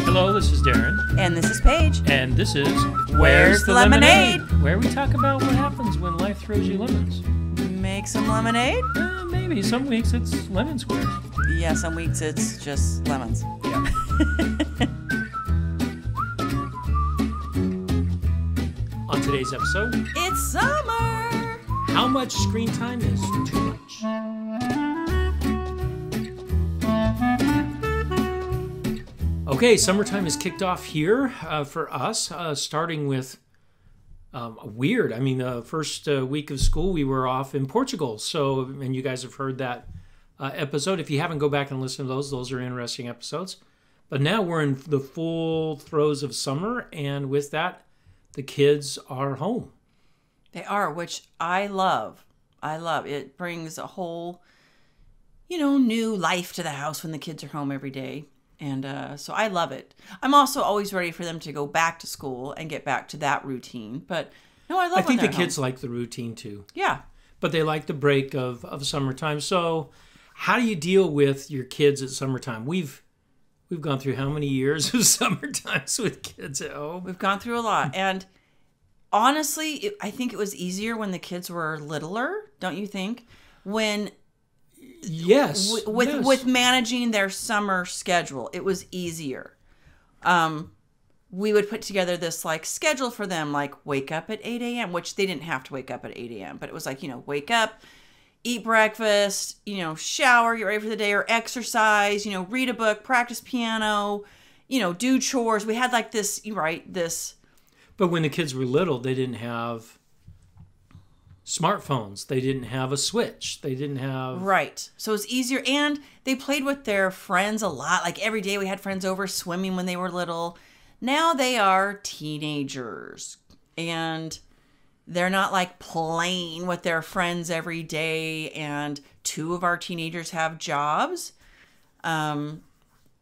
Hello, this is Darren. And this is Paige. And this is Where's the Lemonade? Where we talk about what happens when life throws you lemons. Make some lemonade? Maybe. Some weeks it's lemon squares. Yeah, some weeks it's just lemons. Yeah. On today's episode, It's summer! how much screen time is too much? Okay, summertime is kicked off here for us, starting with weird. I mean, the first week of school, we were off in Portugal. So, and you guys have heard that episode. If you haven't, go back and listen to those. Those are interesting episodes. But now we're in the full throes of summer. And with that, the kids are home. They are, which I love. I love. It brings a whole, new life to the house when the kids are home every day. And so I love it. I'm also always ready for them to go back to school and get back to that routine. But no, I love I think when the they're kids like the routine too. Yeah. But they like the break of summertime. So how do you deal with your kids at summertime? We've gone through how many years of summertimes with kids at home? We've gone through a lot. And honestly, I think it was easier when the kids were littler, don't you think? Yes. With managing their summer schedule, it was easier. We would put together this schedule for them, wake up at 8 a.m., which they didn't have to wake up at 8 a.m., but it was wake up, eat breakfast, shower, get ready for the day, or exercise, read a book, practice piano, do chores. We had this. But when the kids were little, they didn't have smartphones. They didn't have a Switch. They didn't have... Right. So it's easier. And they played with their friends a lot. Every day we had friends over swimming when they were little. Now they are teenagers. And they're not playing with their friends every day. And 2 of our teenagers have jobs. And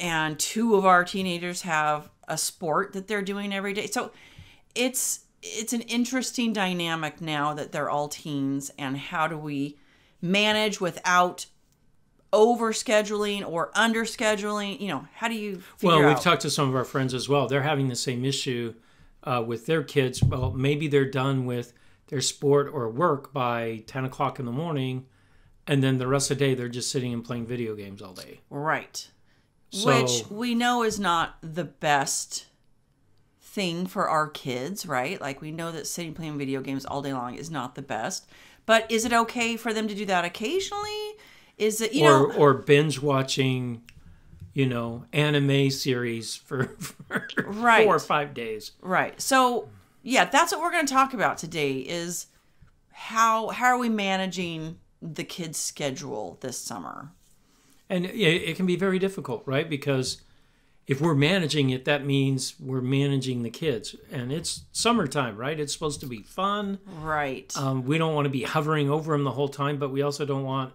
2 of our teenagers have a sport that they're doing every day. So it's an interesting dynamic now that they're all teens, and how do we manage without overscheduling or underscheduling? How do you figure out? Well, we've talked to some of our friends as well. They're having the same issue with their kids. Well, maybe they're done with their sport or work by 10 o'clock in the morning, and then the rest of the day they're just sitting and playing video games all day. Right. So, which we know is not the best thing for our kids, right? We know that sitting playing video games all day long is not the best. But is it okay for them to do that occasionally? Is it, or binge watching, anime series for right. 4 or 5 days. Right. So, yeah, that's what we're going to talk about today is how are we managing the kids' schedule this summer? And it can be very difficult, right? Because if we're managing it, that means we're managing the kids. And it's summertime, right? It's supposed to be fun. Right. We don't want to be hovering over them the whole time, but we also don't want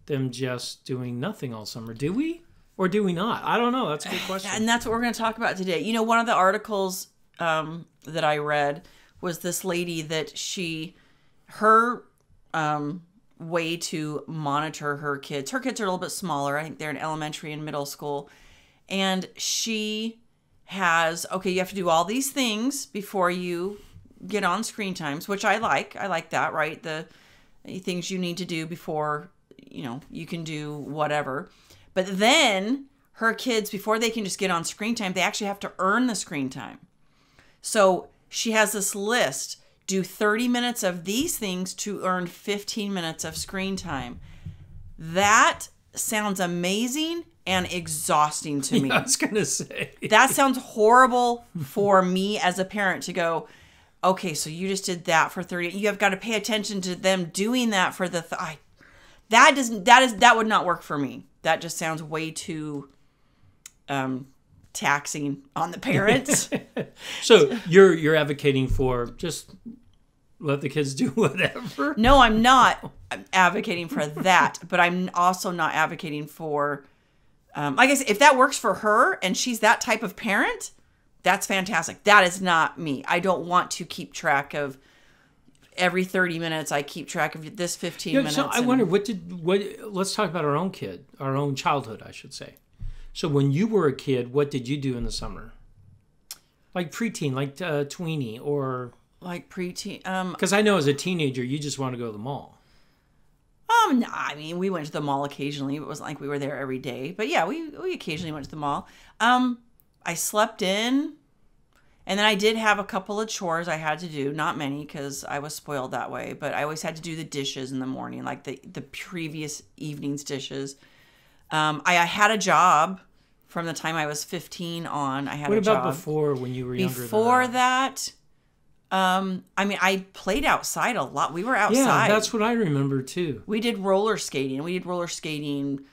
them just doing nothing all summer. Do we? Or do we not? I don't know. That's a good question. And that's what we're going to talk about today. One of the articles that I read was this lady that her way to monitor her kids are a little bit smaller. I think they're in elementary and middle school. And she has, you have to do all these things before you get on screen times, which I like. I like that, right? The things you need to do before, you can do whatever. But then her kids, before they can just get on screen time, they actually have to earn the screen time. So she has this list, do 30 minutes of these things to earn 15 minutes of screen time. That sounds amazing and exhausting to me. I was going to say. That sounds horrible for me as a parent to go, okay, so you just did that for 30. You have got to pay attention to them doing that for the... That would not work for me. That just sounds way too taxing on the parents. So you're advocating for just let the kids do whatever? No, I'm not advocating for that, but I'm also not advocating for... I guess if that works for her and she's that type of parent, that's fantastic. That is not me. I don't want to keep track of every 30 minutes. I keep track of this 15 minutes. So I wonder, let's talk about our own childhood, I should say. So when you were a kid, what did you do in the summer? Like preteen, like tweenie, or Like preteen. because I know as a teenager you just want to go to the mall. No, I mean, we went to the mall occasionally. It wasn't like we were there every day. But yeah, we occasionally went to the mall. I slept in, and then I did have a couple of chores I had to do. Not many, because I was spoiled that way. But I always had to do the dishes in the morning, like the previous evening's dishes. I had a job from the time I was 15 on. I had What a job. about before, when you were younger? Before that, I mean, I played outside a lot. We were outside. Yeah, that's what I remember too. We did roller skating. We did roller skating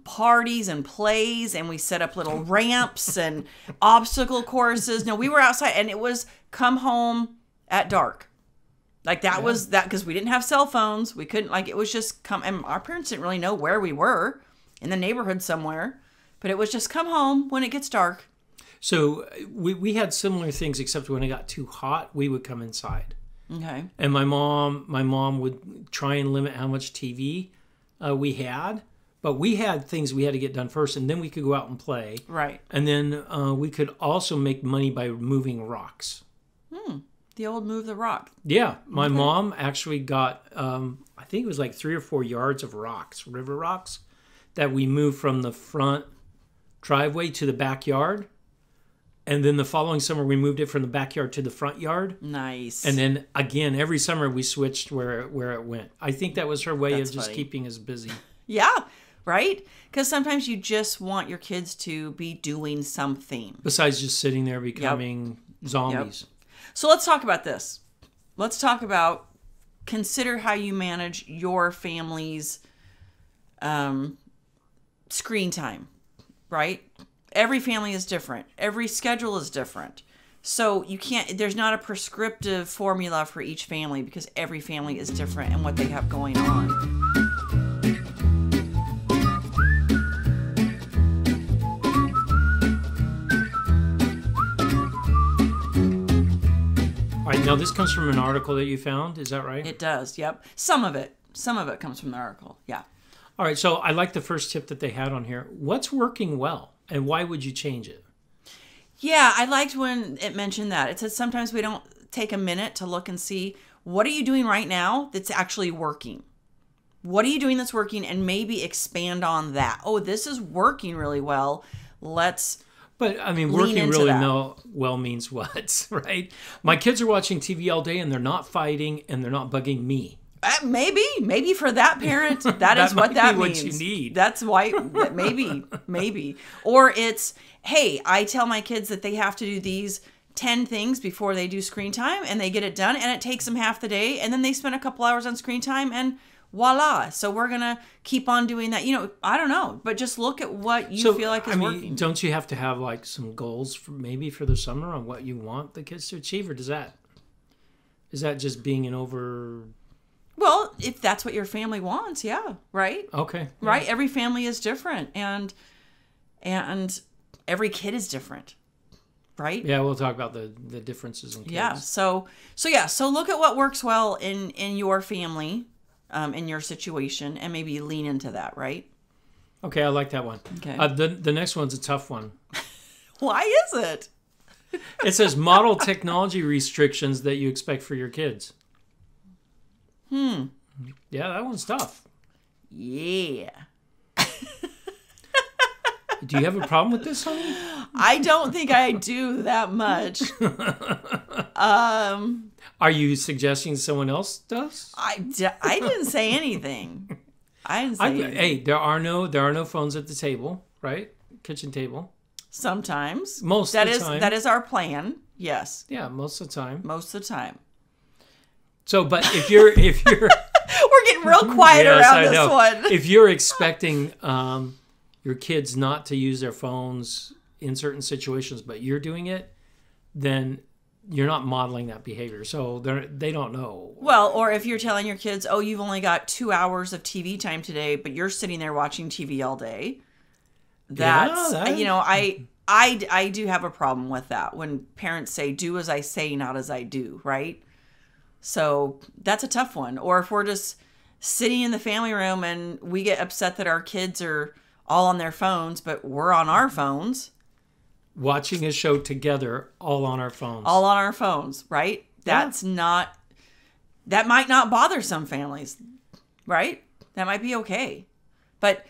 parties and plays, and we set up little ramps and obstacle courses. No, we were outside, and it was come home at dark. Like that was that, because we didn't have cell phones. We couldn't, like, it was just come, and our parents didn't really know where we were, in the neighborhood somewhere, but it was just come home when it gets dark. So we had similar things, except when it got too hot, we would come inside. Okay. And my mom would try and limit how much TV we had, but we had things we had to get done first, and then we could go out and play. Right. And then we could also make money by moving rocks. The old move the rock. Yeah, my mom actually got, I think it was like 3 or 4 yards of rocks, river rocks, that we moved from the front driveway to the backyard. And then the following summer, we moved it from the backyard to the front yard. Nice. And then again, every summer we switched where it went. I think that was her way That's of just funny. keeping us busy. Yeah, right? Because sometimes you just want your kids to be doing something. Besides just sitting there becoming zombies. So let's talk about this. Let's talk about, consider how you manage your family's screen time, right? Every family is different. Every schedule is different. So you can't, there's not a prescriptive formula for each family, because every family is different and what they have going on. All right, now this comes from an article that you found. Is that right? It does, yep. Some of it comes from the article, yeah. All right, so I like the first tip that they had on here. What's working well, and why would you change it? Yeah, I liked when it mentioned that. It said sometimes we don't take a minute to look and see, what are you doing right now that's actually working? What are you doing that's working, and maybe expand on that. Oh, this is working really well. Let's But, I mean, lean working into really that. well means what, right? My kids are watching TV all day, and they're not fighting, and they're not bugging me. Maybe for that parent, that is what might that be what means. you need. That's why, maybe. Or it's, hey, I tell my kids that they have to do these 10 things before they do screen time, and they get it done, and it takes them half the day, and then they spend a couple hours on screen time, and voila. So we're going to keep on doing that. You know, I don't know, but just look at what you feel like is working. Don't you have to have like some goals for the summer on what you want the kids to achieve, or is that just being an over? Well, if that's what your family wants, yeah, right? Okay. Right? Every family is different, and every kid is different, right? Yeah, we'll talk about the differences in kids. Yeah. So look at what works well in your family, in your situation, and maybe lean into that, right? Okay, I like that one. Okay. The next one's a tough one. Why is it? It says model technology restrictions that you expect for your kids. Yeah, that one's tough. Yeah. Do you have a problem with this, honey? I don't think I do that much. Are you suggesting someone else does? I didn't say anything. I didn't say anything. Hey, there are no phones at the table, right? Kitchen table. Sometimes. Most of the time. That is our plan. Yes. Yeah, most of the time. Most of the time. So, but if you're We're getting real quiet Yes, around I this know. one. If you're expecting your kids not to use their phones in certain situations, but you're doing it, then you're not modeling that behavior. So they don't know. Well, or if you're telling your kids, oh, you've only got 2 hours of TV time today, but you're sitting there watching TV all day. That's, I do have a problem with that when parents say, do as I say, not as I do, right? So that's a tough one. Or if we're just sitting in the family room and we get upset that our kids are all on their phones, but we're on our phones. Watching a show together, all on our phones. All on our phones, right? That might not bother some families, right? That might be okay. But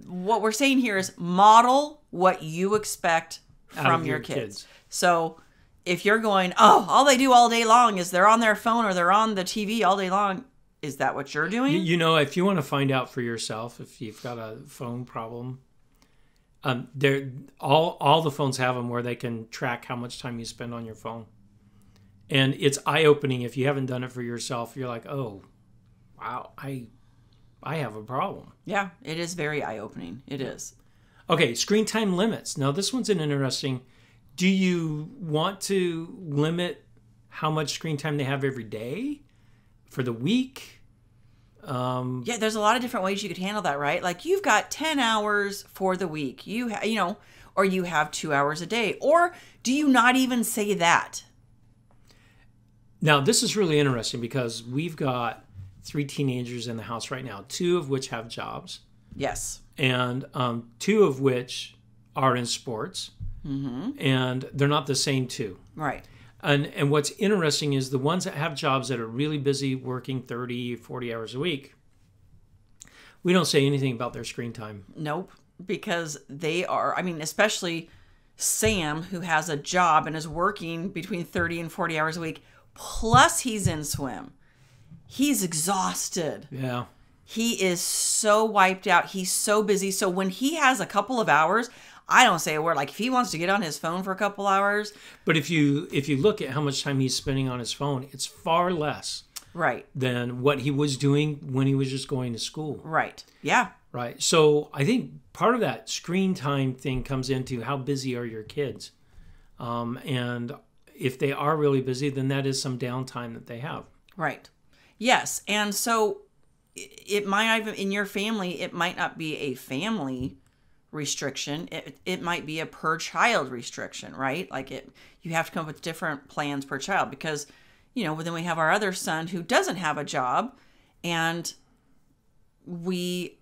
what we're saying here is model what you expect from your kids. So if you're going, oh, all they do all day long is they're on their phone or they're on the TV all day long, is that what you're doing? You know, if you want to find out for yourself, if you've got a phone problem, all the phones have them where they can track how much time you spend on your phone. And it's eye-opening. If you haven't done it for yourself, you're like, oh, wow, I have a problem. Yeah, it is very eye-opening. It is. Okay, screen time limits. Now, this one's an interesting. Do you want to limit how much screen time they have every day for the week? Yeah, there's a lot of different ways you could handle that, right? Like you've got 10 hours for the week. Or you have 2 hours a day. Or do you not even say that? Now, this is really interesting because we've got 3 teenagers in the house right now, 2 of which have jobs. Yes. And 2 of which are in sports. Mm-hmm. And they're not the same 2. Right. And what's interesting is the ones that have jobs that are really busy working 30, 40 hours a week, we don't say anything about their screen time. Nope. Because they are, especially Sam, who has a job and is working between 30 and 40 hours a week, plus he's in swim. He's exhausted. Yeah. He is so wiped out. He's so busy. So when he has a couple of hours, I don't say a word. Like if he wants to get on his phone for a couple hours. But if you look at how much time he's spending on his phone, it's far less. Right. Than what he was doing when he was just going to school. Right. Yeah. Right. So I think part of that screen time thing comes into how busy are your kids. And if they are really busy, then that is some downtime that they have. Right. Yes. And so it might, in your family, it might not be a family restriction. It might be a per child restriction, right? Like you have to come up with different plans per child because, then we have our other son who doesn't have a job and we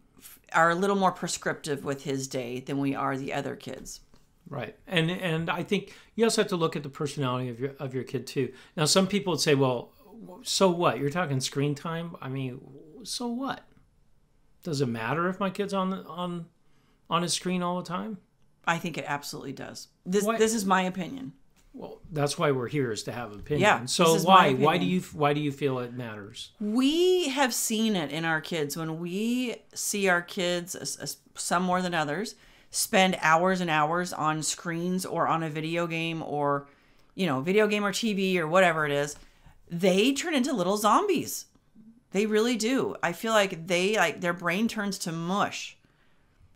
are a little more prescriptive with his day than we are the other kids. Right. And I think you also have to look at the personality of your kid too. Now, some people would say, well, so what? You're talking screen time? So what? Does it matter if my kid's on his screen all the time? I think it absolutely does. This is my opinion. Well, that's why we're here, is to have an opinion. Yeah. So why do you feel it matters? We have seen it in our kids when we see our kids, some more than others, spend hours and hours on screens or on a video game or TV or whatever it is. They turn into little zombies. They really do. I feel like their brain turns to mush.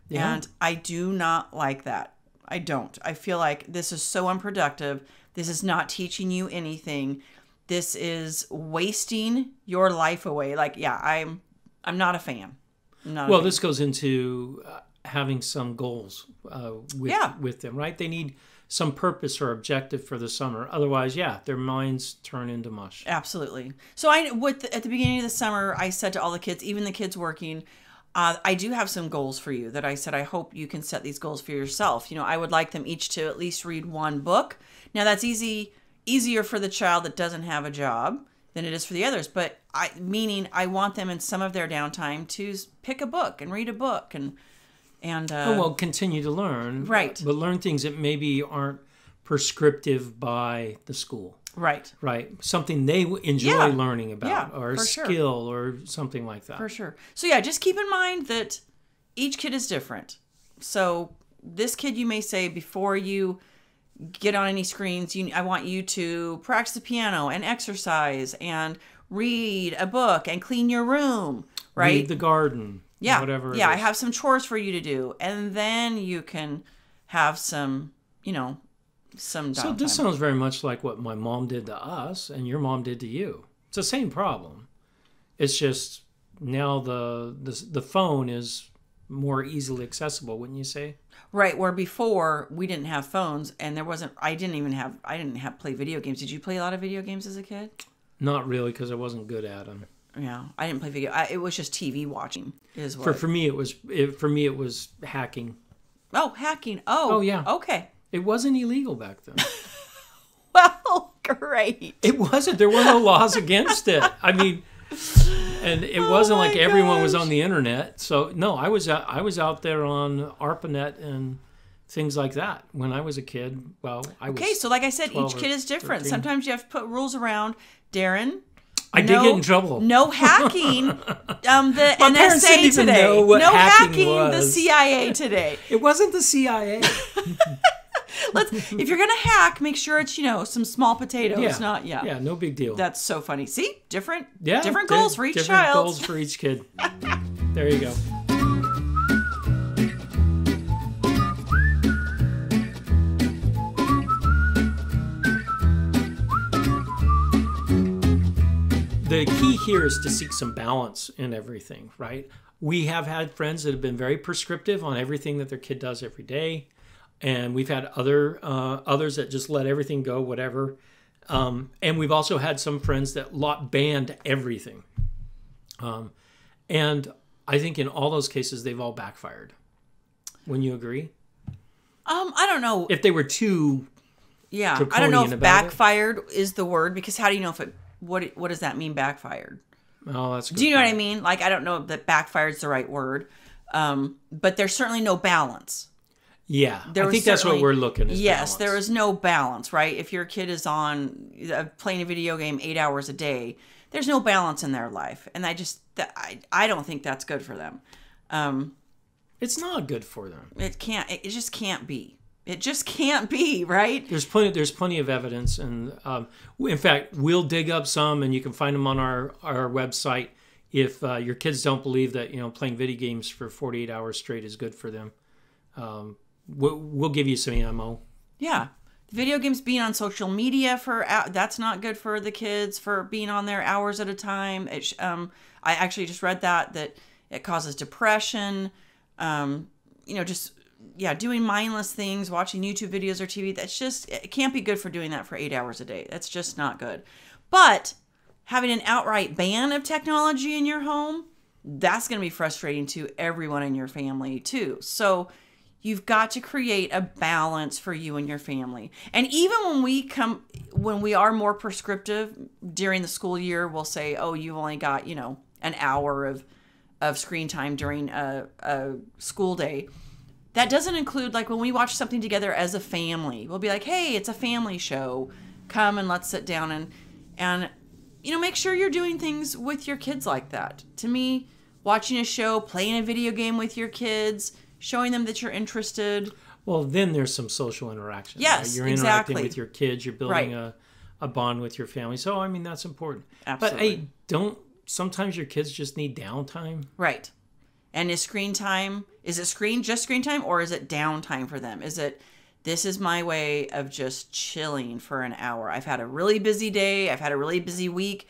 Yeah. And I do not like that. I don't. I feel like this is so unproductive. This is not teaching you anything. This is wasting your life away. Like, yeah, I'm not a fan. This goes into having some goals with them, right? They need some purpose or objective for the summer. Otherwise, their minds turn into mush. Absolutely. So at the beginning of the summer, I said to all the kids, even the kids working, I do have some goals for you that I said, I hope you can set these goals for yourself. I would like them each to at least read one book. Now that's easier for the child that doesn't have a job than it is for the others. But I want them in some of their downtime to pick a book and read a book and continue to learn. Right. But learn things that maybe aren't prescriptive by the school. Right. Right. Something they enjoy learning about or a skill or something like that. For sure. So just keep in mind that each kid is different. So this kid, you may say, before you get on any screens, I want you to practice the piano and exercise and read a book and clean your room, right? Read the garden. Yeah. Whatever. Yeah. I have some chores for you to do. And then you can have some downtime. So this sounds very much like what my mom did to us and your mom did to you. It's the same problem. It's just now the phone is more easily accessible, wouldn't you say? Right. Where before we didn't have phones and I didn't have play video games. Did you play a lot of video games as a kid? Not really, because I wasn't good at them. Yeah, I didn't play video. It was just TV watching. Is what For me, it was hacking. Oh, hacking. Oh, yeah. Okay. It wasn't illegal back then. Well, great. It wasn't. There were no laws against it. I mean, and it wasn't like everyone was on the internet. So no, I was out there on ARPANET and things like that when I was a kid. Well, I was Okay, so like I said, each kid is different. 13. Sometimes you have to put rules around. Darren, I did get in trouble. No hacking. The My parents NSA didn't even today. know what no hacking The was. CIA today. It wasn't the CIA. If you're gonna hack, make sure it's some small potatoes, not Yeah, no big deal. That's so funny. See, different different goals for each different child. goals for each kid. There you go. The key here is to seek some balance in everything, right? We have had friends that have been very prescriptive on everything that their kid does every day. And we've had others that just let everything go, whatever. And we've also had some friends that banned everything. And I think in all those cases, they've all backfired. Wouldn't you agree? I don't know. If they were too I don't know draconian if about backfired is the word, because how do you know if what does that mean, backfired? Oh, that's good. Do you know what I mean? Like, I don't know that backfired is the right word. But there's certainly no balance. Yeah, I think that's what we're looking at. Yes, balance. there is no balance, right? If your kid is on playing a video game 8 hours a day, there's no balance in their life, and I don't think that's good for them. It's not good for them. It can't. It just can't be. It just can't be, right? There's plenty of evidence, and in fact, we'll dig up some, and you can find them on our website. If your kids don't believe that playing video games for 48 hours straight is good for them, we'll give you some ammo. Yeah, video games, being on social media that's not good for the kids, for being on there hours at a time. I actually just read that it causes depression. Doing mindless things, watching YouTube videos or TV, it can't be good for doing that for 8 hours a day. That's just not good. But having an outright ban of technology in your home, that's going to be frustrating to everyone in your family too. So you've got to create a balance for you and your family. And even when we are more prescriptive during the school year, we'll say, oh, you've only got, an hour of screen time during a school day. That doesn't include, like, when we watch something together as a family. We'll be like, hey, it's a family show. Come and let's sit down and make sure you're doing things with your kids like that. To me, watching a show, playing a video game with your kids, showing them that you're interested. Well, then there's some social interaction. Yes, right? You're interacting exactly. with your kids. You're building a bond with your family. So, I mean, that's important. Absolutely. But, hey, sometimes your kids just need downtime. Right. And is screen time, is it just screen time, or is it downtime for them? This is my way of just chilling for an hour. I've had a really busy day. I've had a really busy week.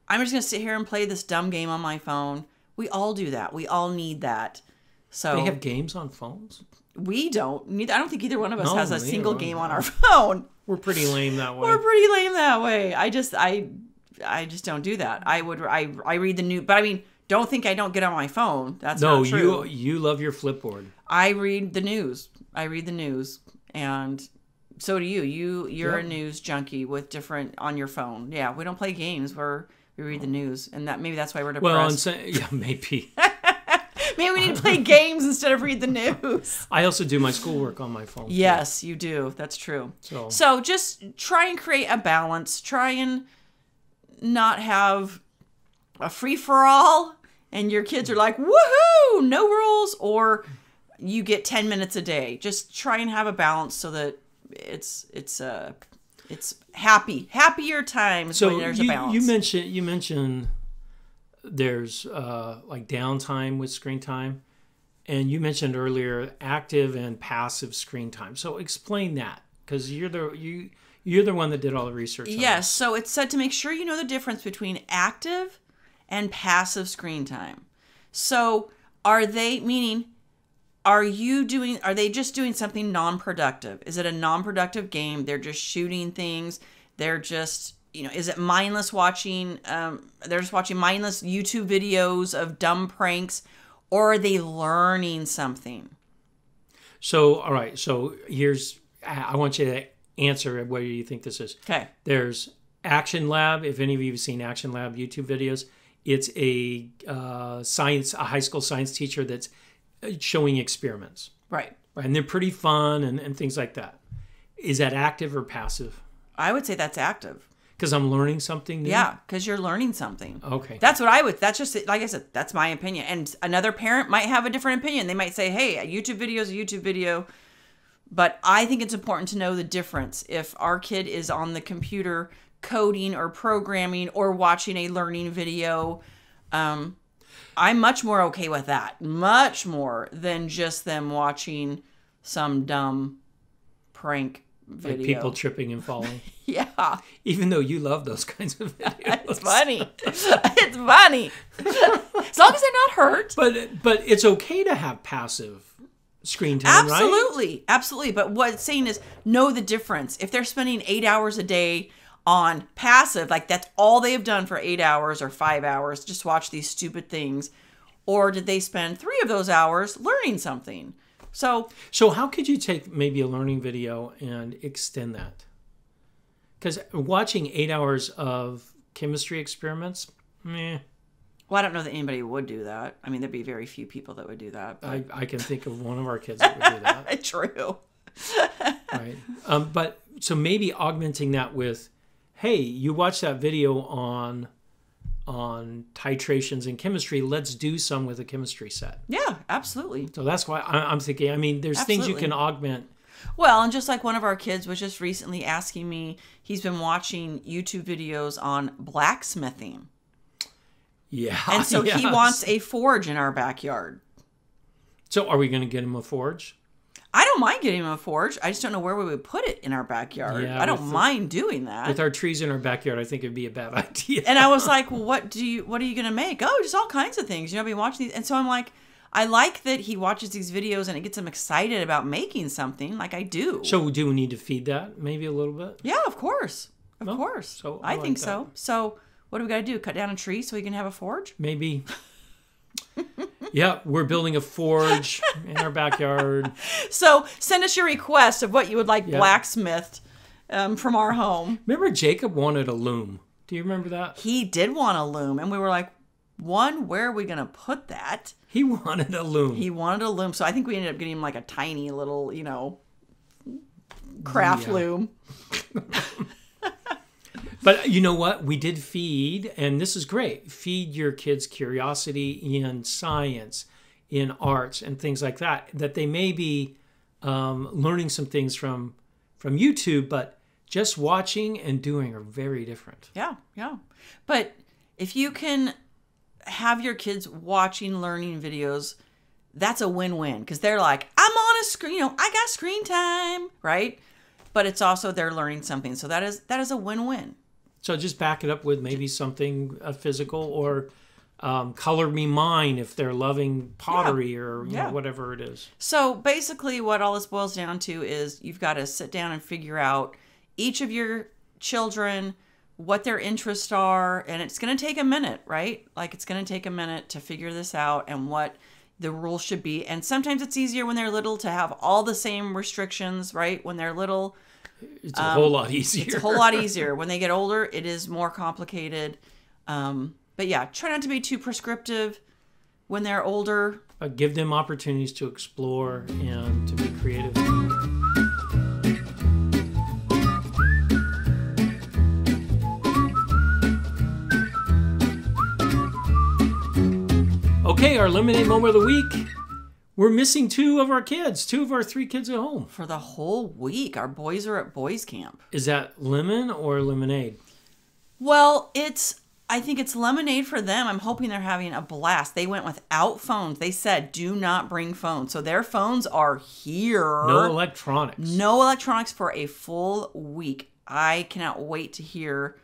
I'm just going to sit here and play this dumb game on my phone. We all do that. We all need that. So they have games on phones? We don't. I don't think either one of us has a single game on our phone. phone. We're pretty lame that way. We're pretty lame that way. I just don't do that. I read the news, but I mean, don't think I don't get on my phone. That's not true. No, you love your Flipboard. I read the news. And so do you. You're a news junkie with different on your phone. Yeah, we don't play games. We read the news, and maybe that's why we're depressed. Well, maybe. Maybe we need to play games instead of read the news. I also do my schoolwork on my phone. Yes, you do. That's true. So just try and create a balance. Try and not have a free-for-all, and your kids are like, woohoo, no rules, or you get 10 minutes a day. Just try and have a balance so that it's happier times when there's a balance. You mentioned there's like downtime with screen time, and you mentioned earlier active and passive screen time. So explain that, because you're the one that did all the research on Yes, this. so it's said to make sure you know the difference between active and passive screen time. So are they just doing something non-productive? Is it a non-productive game? They're just shooting things. They're just is it mindless watching? They're just watching mindless YouTube videos of dumb pranks, or are they learning something? So, all right. So I want you to answer whether you think this is. Okay. There's Action Lab. If any of you have seen Action Lab YouTube videos, it's a high school science teacher that's showing experiments. Right. And they're pretty fun and things like that. Is that active or passive? I would say that's active. Because I'm learning something new? Yeah, because you're learning something. Okay. That's just, like I said, that's my opinion. And another parent might have a different opinion. They might say, hey, a YouTube video is a YouTube video. But I think it's important to know the difference. If our kid is on the computer coding or programming or watching a learning video, I'm much more okay with that. Much more than just them watching some dumb prank video. Like people tripping and falling. Yeah. Even though you love those kinds of videos. It's funny. It's funny. As long as they're not hurt. But it's okay to have passive screen time, right? Absolutely. Absolutely. But what it's saying is know the difference. If they're spending 8 hours a day on passive, like that's all they've done for 8 hours or 5 hours, just watch these stupid things, or did they spend 3 of those hours learning something? So how could you take maybe a learning video and extend that? Because watching 8 hours of chemistry experiments, meh. Well, I don't know that anybody would do that. I mean, there'd be very few people that would do that. I can think of one of our kids that would do that. True. Right. But so maybe augmenting that with, hey, you watch that video on titrations in chemistry. Let's do some with a chemistry set. Yeah, absolutely. So that's why I'm thinking, I mean, there's things you can augment. Well, and just like one of our kids was just recently asking me, he's been watching YouTube videos on blacksmithing. Yeah. And so he wants a forge in our backyard. So are we going to get him a forge? I don't mind getting him a forge. I just don't know where we would put it in our backyard. Yeah, I don't mind doing that. With our trees in our backyard, I think it'd be a bad idea. And I was like, well, what are you going to make? Oh, just all kinds of things. I've been watching these. And so I'm like, I like that he watches these videos and it gets him excited about making something, like I do. So do we need to feed that maybe a little bit? Yeah, of course. Of course. So I think so. So what do we got to do? Cut down a tree so we can have a forge? Maybe. Yeah, we're building a forge in our backyard. So send us your request of what you would like blacksmithed from our home. Remember Jacob wanted a loom. Do you remember that? He did want a loom. And we were like, where are we going to put that? He wanted a loom. He wanted a loom. So I think we ended up getting him like a tiny little, craft loom. But you know what? We did feed, and this is great, feed your kids' curiosity in science, in arts, and things like that, that they may be learning some things from YouTube, but just watching and doing are very different. Yeah, yeah. But if you can have your kids watching learning videos, that's a win-win, because they're like, I'm on a screen, I got screen time, right? But it's also they're learning something. So that is a win-win. So just back it up with maybe something physical, or color me mine if they're loving pottery or whatever it is. So basically what all this boils down to is you've got to sit down and figure out each of your children, what their interests are, and it's going to take a minute, right? Like it's going to take a minute to figure this out and what the rules should be. And sometimes it's easier when they're little to have all the same restrictions, right? When they're little, it's a whole lot easier. It's a whole lot easier. When they get older, it is more complicated. But yeah, try not to be too prescriptive when they're older. Give them opportunities to explore and to be creative. Okay, our lemonade moment of the week. We're missing two of our 3 kids at home. For the whole week. Our boys are at boys camp. Is that lemon or lemonade? Well, I think it's lemonade for them. I'm hoping they're having a blast. They went without phones. They said, do not bring phones. So their phones are here. No electronics. No electronics for a full week. I cannot wait to hear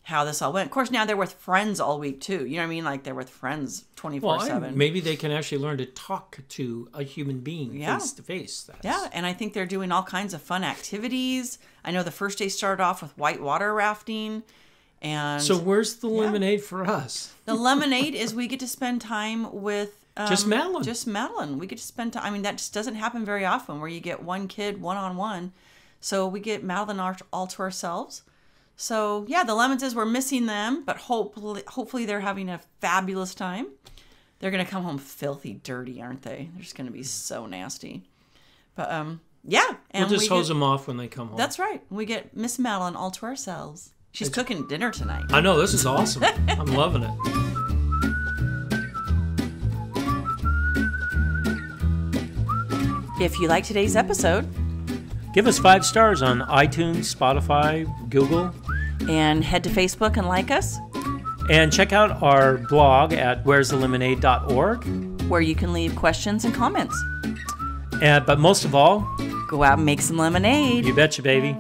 how this all went. Of course, now they're with friends all week too. You know what I mean? Like they're with friends 24/7. Maybe they can actually learn to talk to a human being face to face. Yeah, and I think they're doing all kinds of fun activities. I know the first day started off with whitewater rafting. And so where's the lemonade for us? The lemonade is we get to spend time with just Madeline. Just Madeline. We get to spend time. I mean, that just doesn't happen very often where you get one kid one-on-one. So we get Madeline all to ourselves. So yeah, the Lemons is we're missing them, but hopefully they're having a fabulous time. They're gonna come home filthy dirty, aren't they? They're just gonna be so nasty. But yeah, and we'll just hose them off when they come home. That's right. We get Miss Madeline all to ourselves. She's cooking dinner tonight. I know, this is awesome. I'm loving it. If you like today's episode, give us 5 stars on iTunes, Spotify, Google. And head to Facebook and like us. And check out our blog at where'sthelemonade.org, where you can leave questions and comments. But most of all, go out and make some lemonade. You betcha, baby.